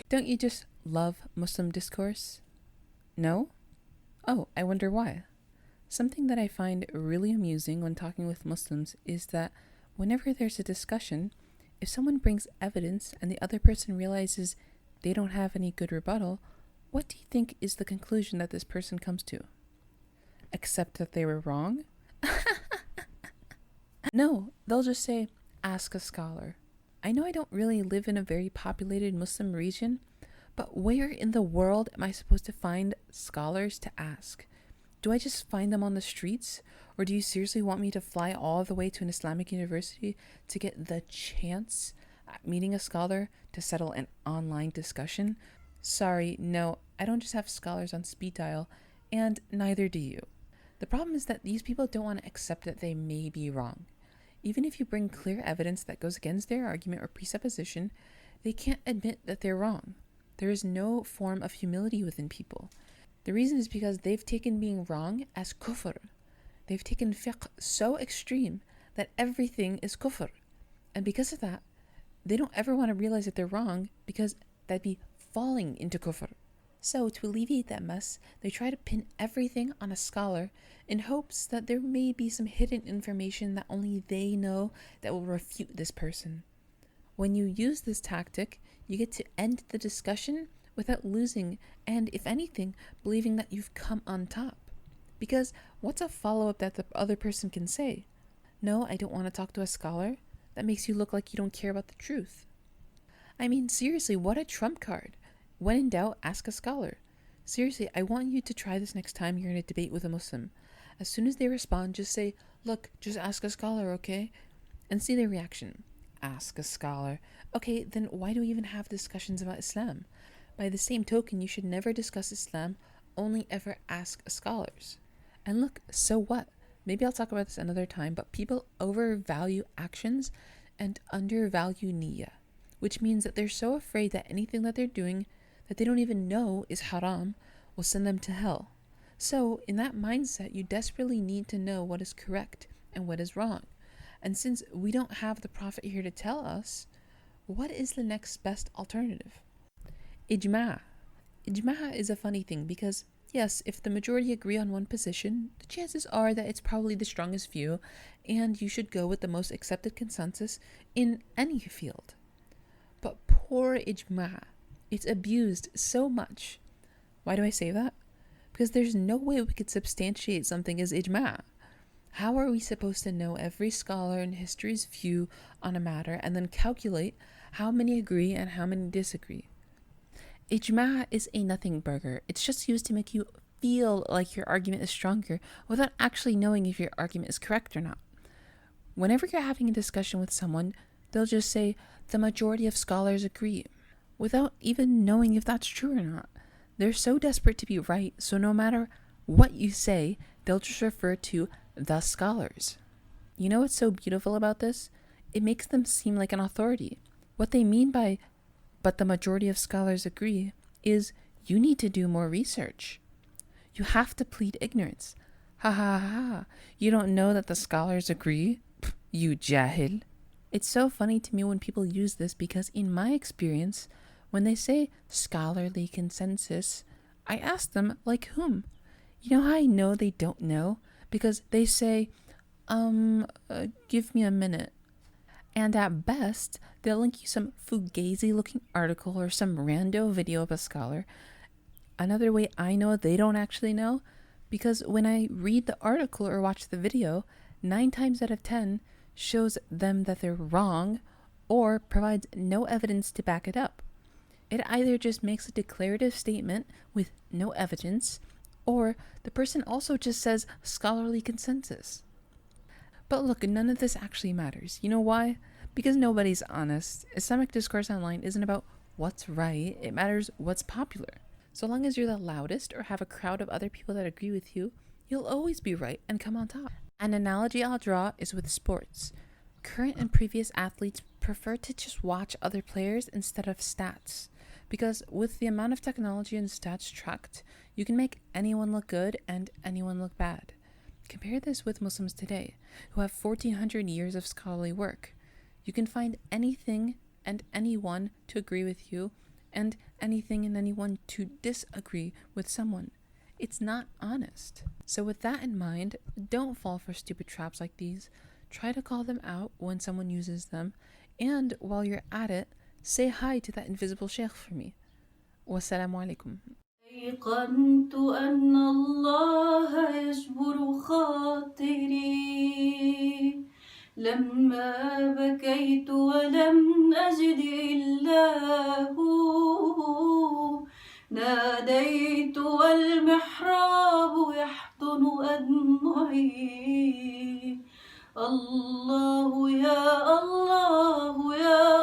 Don't you just love Muslim discourse? No? Oh, I wonder why. Something that I find really amusing when talking with Muslims is that whenever there's a discussion, if someone brings evidence and the other person realizes they don't have any good rebuttal, what do you think is the conclusion that this person comes to? Accept that they were wrong? No, they'll just say, ask a scholar. I know I don't really live in a very populated Muslim region, but where in the world am I supposed to find scholars to ask? Do I just find them on the streets? Or do you seriously want me to fly all the way to an Islamic university to get the chance at meeting a scholar to settle an online discussion? Sorry, no, I don't just have scholars on speed dial, and neither do you. The problem is that these people don't want to accept that they may be wrong. Even if you bring clear evidence that goes against their argument or presupposition, they can't admit that they're wrong. There is no form of humility within people. The reason is because they've taken being wrong as kufr. They've taken fiqh so extreme that everything is kufr. And because of that, they don't ever want to realize that they're wrong because that'd be falling into kufr. So to alleviate that mess, they try to pin everything on a scholar in hopes that there may be some hidden information that only they know that will refute this person. When you use this tactic, you get to end the discussion without losing and, if anything, believing that you've come on top. Because what's a follow-up that the other person can say? No, I don't want to talk to a scholar. That makes you look like you don't care about the truth. I mean, seriously, what a trump card. When in doubt, ask a scholar. Seriously, I want you to try this next time you're in a debate with a Muslim. As soon as they respond, just say, look, just ask a scholar, okay? And see their reaction. Ask a scholar. Okay, then why do we even have discussions about Islam? By the same token, you should never discuss Islam, only ever ask scholars. And look, so what? Maybe I'll talk about this another time, but people overvalue actions and undervalue niyyah, which means that they're so afraid that anything that they're doing that they don't even know is haram will send them to hell. So, in that mindset, you desperately need to know what is correct and what is wrong. And since we don't have the Prophet here to tell us, what is the next best alternative? Ijma'. Ijma' is a funny thing because, yes, if the majority agree on one position, the chances are that it's probably the strongest view, and you should go with the most accepted consensus in any field. But poor ijma'. It's abused so much. Why do I say that? Because there's no way we could substantiate something as ijma'. How are we supposed to know every scholar in history's view on a matter and then calculate how many agree and how many disagree? Ijma' is a nothing burger. It's just used to make you feel like your argument is stronger without actually knowing if your argument is correct or not. Whenever you're having a discussion with someone, they'll just say, the majority of scholars agree, without even knowing if that's true or not. They're so desperate to be right, so no matter what you say, they'll just refer to the scholars. You know what's so beautiful about this? It makes them seem like an authority. What they mean by, but the majority of scholars agree, is you need to do more research. You have to plead ignorance. Ha ha ha. You don't know that the scholars agree? Pff, you jahil. It's so funny to me when people use this because in my experience, when they say scholarly consensus, I ask them, like whom? You know how I know they don't know? Because they say, give me a minute. And at best, they'll link you some fugazi looking article or some rando video of a scholar. Another way I know they don't actually know, because when I read the article or watch the video, 9 times out of 10 shows them that they're wrong or provides no evidence to back it up. It either just makes a declarative statement with no evidence, or the person also just says scholarly consensus. But look, none of this actually matters. You know why? Because nobody's honest. Islamic discourse online isn't about what's right, it matters what's popular. So long as you're the loudest or have a crowd of other people that agree with you, you'll always be right and come on top. An analogy I'll draw is with sports. Current and previous athletes prefer to just watch other players instead of stats. Because with the amount of technology and stats tracked, you can make anyone look good and anyone look bad. Compare this with Muslims today, who have 1400 years of scholarly work. You can find anything and anyone to agree with you, and anything and anyone to disagree with someone. It's not honest. So with that in mind, don't fall for stupid traps like these. Try to call them out when someone uses them, and while you're at it, say hi to that invisible sheikh for me. Wassalamu alaikum. أيقنت أن الله يجبر خاطري لما بكيت ولم أجد إلا هو ناديت والمحراب يحضن أدمعي الله يا الله يا